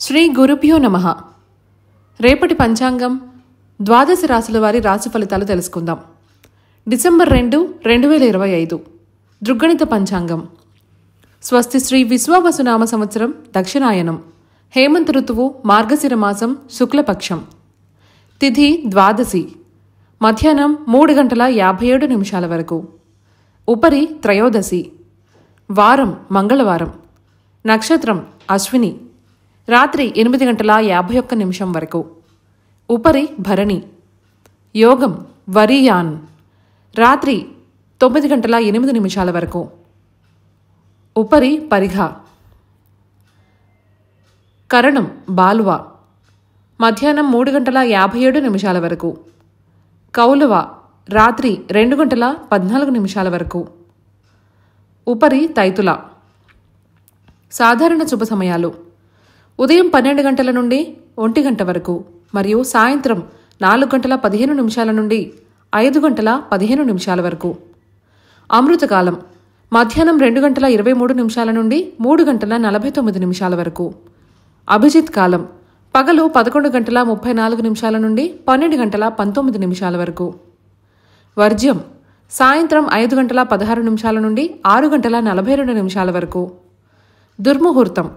శ్రీ గురుభ్యో నమః. రేపటి పంచాంగం ద్వాదశ రాశుల వారి రాశి ఫలితాలు తెలుసుకుందాం. డిసెంబర్ 2, 2025 దృగ్గణిత పంచాంగం. స్వస్తి శ్రీ విశ్వావసునామ సంవత్సరం దక్షిణాయనం, హేమంత ఋతువు, మార్గశిర మాసం, శుక్లపక్షం. తిథి ద్వాదశి, మధ్యాహ్నం 3:57 వరకు. ఉపరి త్రయోదశి. వారం మంగళవారం. నక్షత్రం అశ్విని. రాత్రి 8:51 వరకు. ఉపరి భరణి. యోగం వరియాన్. రాత్రి 9:08 వరకు. ఉపరి పరిఘ. కరణం బాలువ. మధ్యాహ్నం 3:57 వరకు. కౌలువ రాత్రి 2:14 వరకు. ఉపరి తైతుల. సాధారణ శుభ సమయాలు ఉదయం 12 గంటల నుండి 1 గంట వరకు మరియు సాయంత్రం 4:15 నుండి 5:15 వరకు. అమృతకాలం మధ్యాహ్నం 2:23 నుండి 3:49 వరకు. అభిజిత్ కాలం పగలు 11:34 నుండి 12:19 వరకు. వర్జ్యం సాయంత్రం 5:16 నుండి 6:42 వరకు. దుర్ముహూర్తం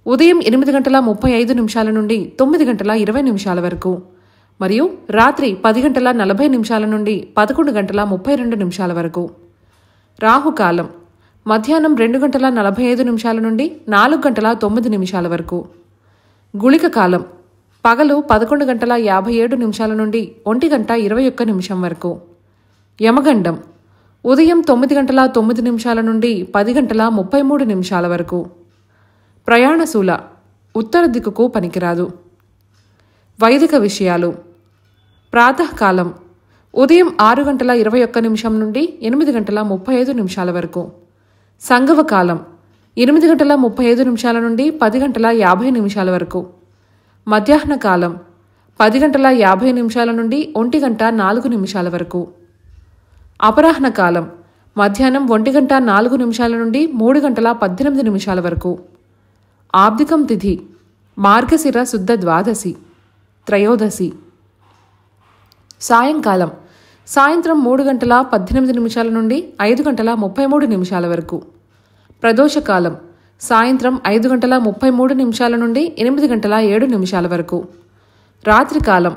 ఉదయం 8:35 నుండి 9:20 వరకు మరియు రాత్రి 10:40 నుండి 11:32 వరకు. రాహుకాలం మధ్యాహ్నం 2:45 నుండి 4:09 వరకు. గుళిక కాలం పగలు 11:57 నుండి 1:21 వరకు. యమగండం ఉదయం 9:09 నుండి 10:33 వరకు. ప్రయాణశూల ఉత్తర దిక్కుకు పనికిరాదు. వైదిక విషయాలు ప్రాతకాలం ఉదయం 6:21 నుండి 8:35 వరకు. సంగవ కాలం 8:35 నుండి 10:50 వరకు. మధ్యాహ్న కాలం 10:50 నుండి 1:04 వరకు. అపరాహ్న కాలం మధ్యాహ్నం 1:04 నుండి 3:18 వరకు. ఆబ్దికం తిథి మార్గశిర శుద్ధ ద్వాదశి, త్రయోదశి. సాయంకాలం సాయంత్రం 3:18 నుండి 5:33 వరకు. ప్రదోషకాలం సాయంత్రం 5:33 నుండి 8:07 వరకు. రాత్రికాలం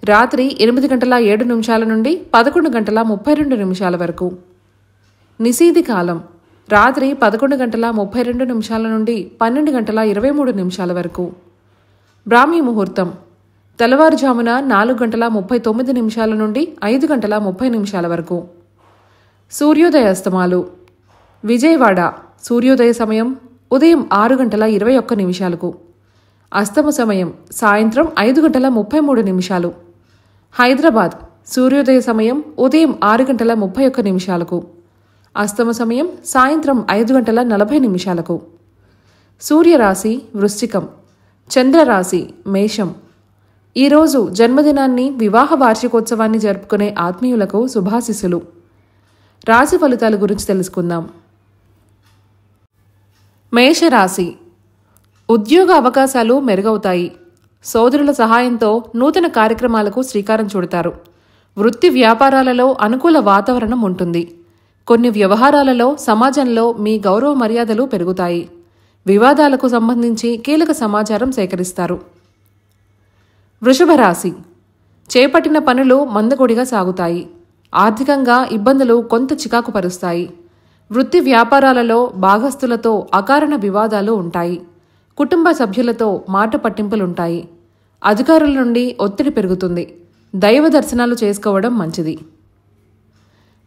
రాత్రి 8:07 నుండి 11:32 వరకు. నిశీధి కాలం రాత్రి 11:32 నుండి 12:23 వరకు. బ్రాహ్మీ ముహూర్తం తెల్లవారుజామున 4:39 నుండి 5:30 వరకు. సూర్యోదయాస్తమాలు విజయవాడ సూర్యోదయ సమయం ఉదయం 6:21. అస్తమ సమయం సాయంత్రం 5:33. హైదరాబాద్ సూర్యోదయ సమయం ఉదయం 6:31. అస్తమ సమయం సాయంత్రం 5:40. సూర్యరాశి వృశ్చికం, చంద్రరాశి మేషం. ఈరోజు జన్మదినాన్ని, వివాహ వార్షికోత్సవాన్ని జరుపుకునే ఆత్మీయులకు శుభాశిస్సులు. రాశి ఫలితాల గురించి తెలుసుకుందాం. మేషరాశి ఉద్యోగ అవకాశాలు మెరుగవుతాయి. సోదరుల సహాయంతో నూతన కార్యక్రమాలకు శ్రీకారం చుడతారు. వృత్తి వ్యాపారాలలో అనుకూల వాతావరణం ఉంటుంది. కొన్ని వ్యవహారాలలో సమాజంలో మీ గౌరవ మర్యాదలు పెరుగుతాయి. వివాదాలకు సంబంధించి కీలక సమాచారం సేకరిస్తారు. వృషభ రాశి చేపట్టిన పనులు మందకొడిగా సాగుతాయి. ఆర్థికంగా ఇబ్బందులు కొంత చికాకు పరుస్తాయి. వృత్తి వ్యాపారాలలో భాగస్థులతో అకారణ వివాదాలు ఉంటాయి. కుటుంబ సభ్యులతో మాట పట్టింపులుంటాయి. అధికారుల నుండి ఒత్తిడి పెరుగుతుంది. దైవ దర్శనాలు చేసుకోవడం మంచిది.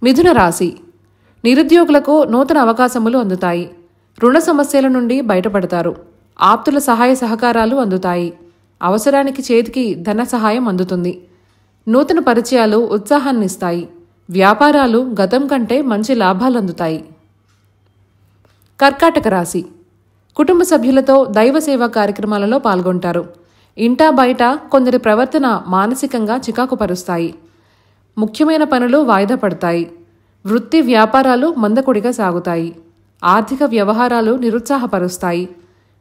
మిథున రాశి నిరుద్యోగులకు నూతన అవకాశములు అందుతాయి. రుణ సమస్యల నుండి బయటపడతారు. ఆప్తుల సహాయ సహకారాలు అందుతాయి. అవసరానికి చేతికి ధన సహాయం అందుతుంది. నూతన పరిచయాలు ఉత్సాహాన్నిస్తాయి. వ్యాపారాలు గతం కంటే మంచి లాభాలు అందుతాయి. కర్కాటక రాశి కుటుంబ సభ్యులతో దైవ సేవా కార్యక్రమాలలో పాల్గొంటారు. ఇంటా బయట కొందరి ప్రవర్తన మానసికంగా చికాకు పరుస్తాయి. ముఖ్యమైన పనులు వాయిదా పడతాయి. వృత్తి వ్యాపారాలు మందకొడిగా సాగుతాయి. ఆర్థిక వ్యవహారాలు నిరుత్సాహపరుస్తాయి.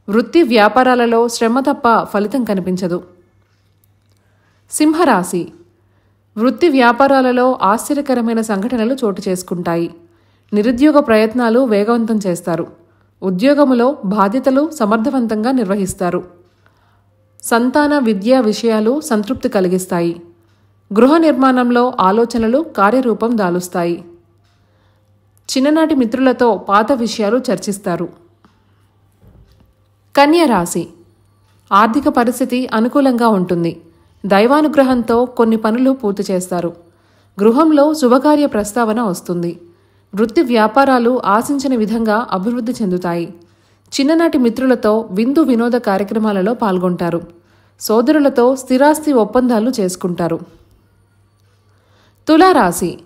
వృత్తి వ్యాపారాలలో శ్రమ తప్ప ఫలితం కనిపించదు. సింహరాశి. వృత్తి వ్యాపారాలలో ఆశ్చర్యకరమైన సంఘటనలు చోటు చేసుకుంటాయి. నిరుద్యోగ ప్రయత్నాలు వేగవంతం చేస్తారు. ఉద్యోగములో బాధ్యతలు సమర్థవంతంగా నిర్వహిస్తారు. సంతాన విద్యా విషయాలు సంతృప్తి కలిగిస్తాయి. గృహ నిర్మాణంలో ఆలోచనలు కార్యరూపం దాలుస్తాయి. చిన్ననాటి మిత్రులతో పాత విషయాలు చర్చిస్తారు. కన్యా రాశి. ఆర్థిక పరిస్థితి అనుకూలంగా ఉంటుంది. దైవానుగ్రహంతో కొన్ని పనులు పూర్తి చేస్తారు. గృహంలో శుభకార్య ప్రస్తావన వస్తుంది. వృత్తి వ్యాపారాలు ఆశించిన విధంగా అభివృద్ధి చెందుతాయి. చిన్ననాటి మిత్రులతో విందు వినోద కార్యక్రమాలలో పాల్గొంటారు. సోదరులతో స్థిరాస్తి ఒప్పందాలు చేసుకుంటారు. తులారాశి.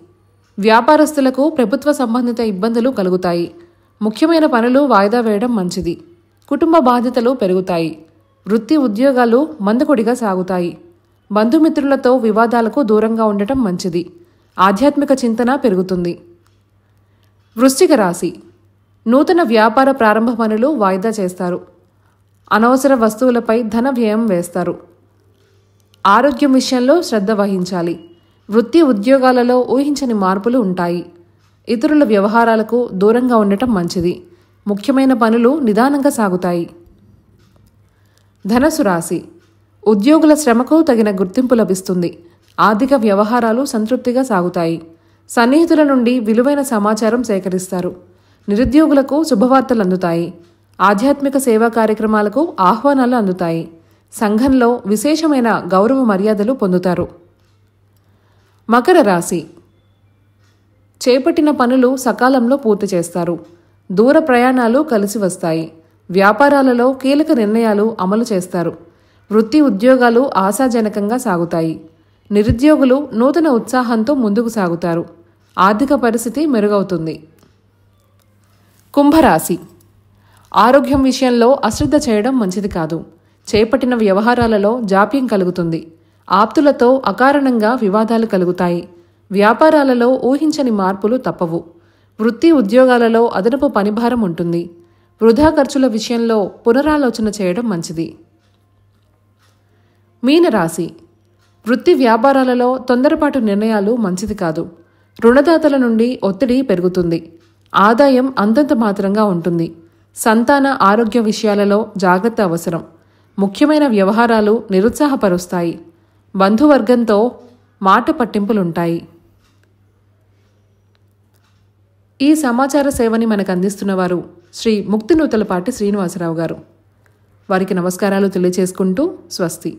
వ్యాపారస్తులకు ప్రభుత్వ సంబంధిత ఇబ్బందులు కలుగుతాయి. ముఖ్యమైన పనులు వాయిదా వేయడం మంచిది. కుటుంబ బాధ్యతలు పెరుగుతాయి. వృత్తి ఉద్యోగాలు మందకొడిగా సాగుతాయి. బంధుమిత్రులతో వివాదాలకు దూరంగా ఉండటం మంచిది. ఆధ్యాత్మిక చింతన పెరుగుతుంది. వృశ్చిక రాశి. నూతన వ్యాపార ప్రారంభ పనులు వాయిదా చేస్తారు. అనవసర వస్తువులపై ధన వ్యయం వేస్తారు. ఆరోగ్యం విషయంలో శ్రద్ధ వహించాలి. వృత్తి ఉద్యోగాలలో ఊహించని మార్పులు ఉంటాయి. ఇతరుల వ్యవహారాలకు దూరంగా ఉండటం మంచిది. ముఖ్యమైన పనులు నిదానంగా సాగుతాయి. ధనస్సు రాశి. ఉద్యోగుల శ్రమకు తగిన గుర్తింపు లభిస్తుంది. ఆర్థిక వ్యవహారాలు సంతృప్తిగా సాగుతాయి. సన్నిహితుల నుండి విలువైన సమాచారం సేకరిస్తారు. నిరుద్యోగులకు శుభవార్తలు అందుతాయి. ఆధ్యాత్మిక సేవా కార్యక్రమాలకు ఆహ్వానాలు అందుతాయి. సంఘంలో విశేషమైన గౌరవ మర్యాదలు పొందుతారు. మకర రాశి. చేపట్టిన పనులు సకాలంలో పూర్తి చేస్తారు. దూర ప్రయాణాలు కలిసి వస్తాయి. వ్యాపారాలలో కీలక నిర్ణయాలు అమలు చేస్తారు. వృత్తి ఉద్యోగాలు ఆశాజనకంగా సాగుతాయి. నిరుద్యోగులు నూతన ఉత్సాహంతో ముందుకు సాగుతారు. ఆర్థిక పరిస్థితి మెరుగవుతుంది. కుంభరాశి. ఆరోగ్యం విషయంలో అశ్రద్ధ చేయడం మంచిది కాదు. చేపట్టిన వ్యవహారాలలో జాప్యం కలుగుతుంది. ఆప్తులతో అకారణంగా వివాదాలు కలుగుతాయి. వ్యాపారాలలో ఊహించని మార్పులు తప్పవు. వృత్తి ఉద్యోగాలలో అదనపు పనిభారం ఉంటుంది. వృధా ఖర్చుల విషయంలో పునరాలోచన చేయడం మంచిది. మీనరాశి. వృత్తి వ్యాపారాలలో తొందరపాటు నిర్ణయాలు మంచిది కాదు. రుణదాతల నుండి ఒత్తిడి పెరుగుతుంది. ఆదాయం అంతంత మాత్రంగా ఉంటుంది. సంతాన ఆరోగ్య విషయాలలో జాగ్రత్త అవసరం. ముఖ్యమైన వ్యవహారాలు నిరుత్సాహపరుస్తాయి. బంధువర్గంతో మాట పట్టింపులుంటాయి. ఈ సమాచార సేవని మనకు అందిస్తున్నవారు శ్రీ ముక్తినూతలపాటి శ్రీనివాసరావు గారు. వారికి నమస్కారాలు తెలియచేసుకుంటూ స్వస్తి.